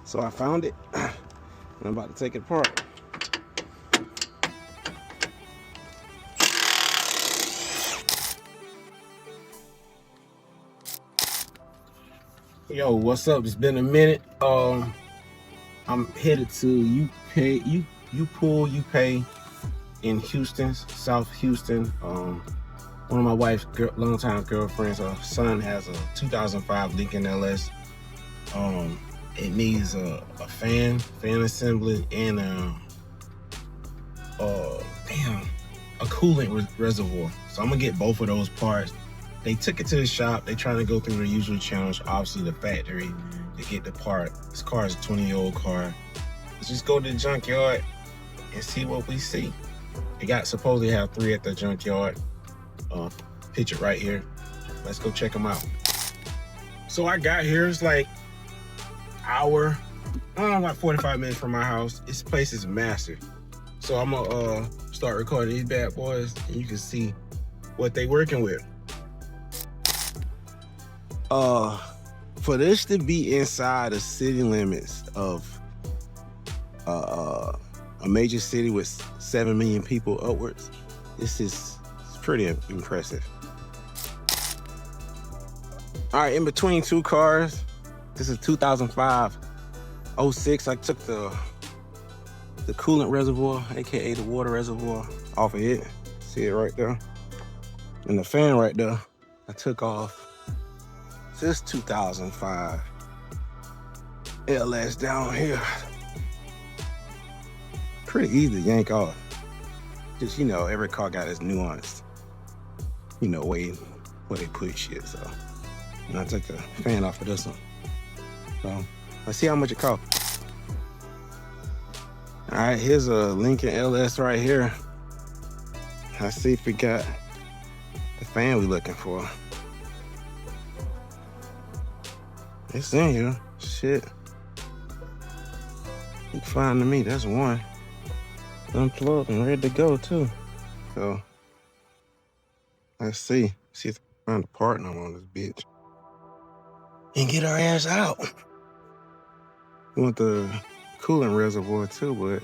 So I found it. I'm about to take it apart. Yo, what's up? It's been a minute. I'm headed to UPay in Houston, South Houston. One of my wife's longtime girlfriends, her son has a 2005 Lincoln LS. It needs a fan assembly and a coolant reservoir. So I'm gonna get both of those parts. They took it to the shop. They trying to go through the usual challenge, obviously the factory, to get the part. This car is a 20-year-old car. Let's just go to the junkyard and see what we see. They got supposedly have 3 at the junkyard. Picture right here. Let's go check them out. So I got here, it's like hour, like 45 minutes from my house. This place is massive. So I'm gonna start recording these bad boys and you can see what they working with. For this to be inside the city limits of a major city with 7 million people upwards, this is pretty impressive. All right, in between 2 cars, this is 2005 06. I took the coolant reservoir, aka the water reservoir, off of it. See it right there? And the fan right there, I took off. This 2005 LS down here. Pretty easy to yank off. Just, you know, every car got its nuance, you know, way where they put shit. So, and I took the fan off of this one. So let's see how much it costs. All right, here's a Lincoln LS right here. Let's see if we got the fan we looking for. It's in here. Shit. Look fine to me. That's one. Unplugged and ready to go too. So let's see. See if I find a partner on this bitch. And get our ass out. We want the coolant reservoir too, but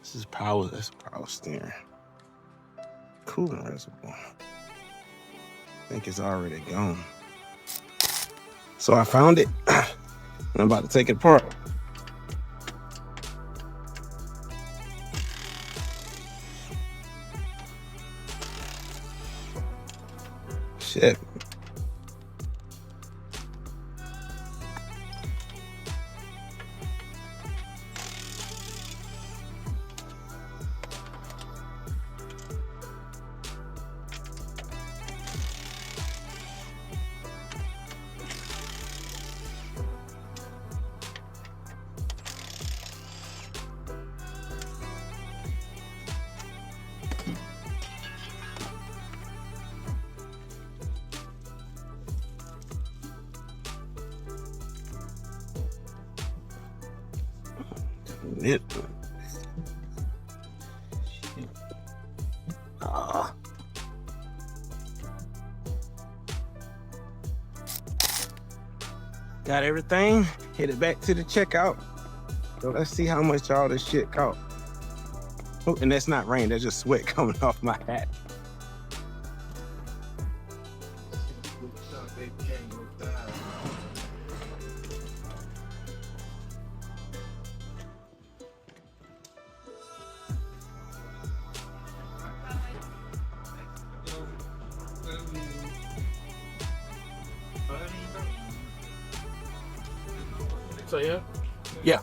this is power. That's power steering. Coolant reservoir. I think it's already gone. So I found it. I'm about to take it apart. Shit. It. Got everything. Headed back to the checkout. So let's see how much all this shit cost. Oh, and that's not rain. That's just sweat coming off my hat. So yeah? Yeah.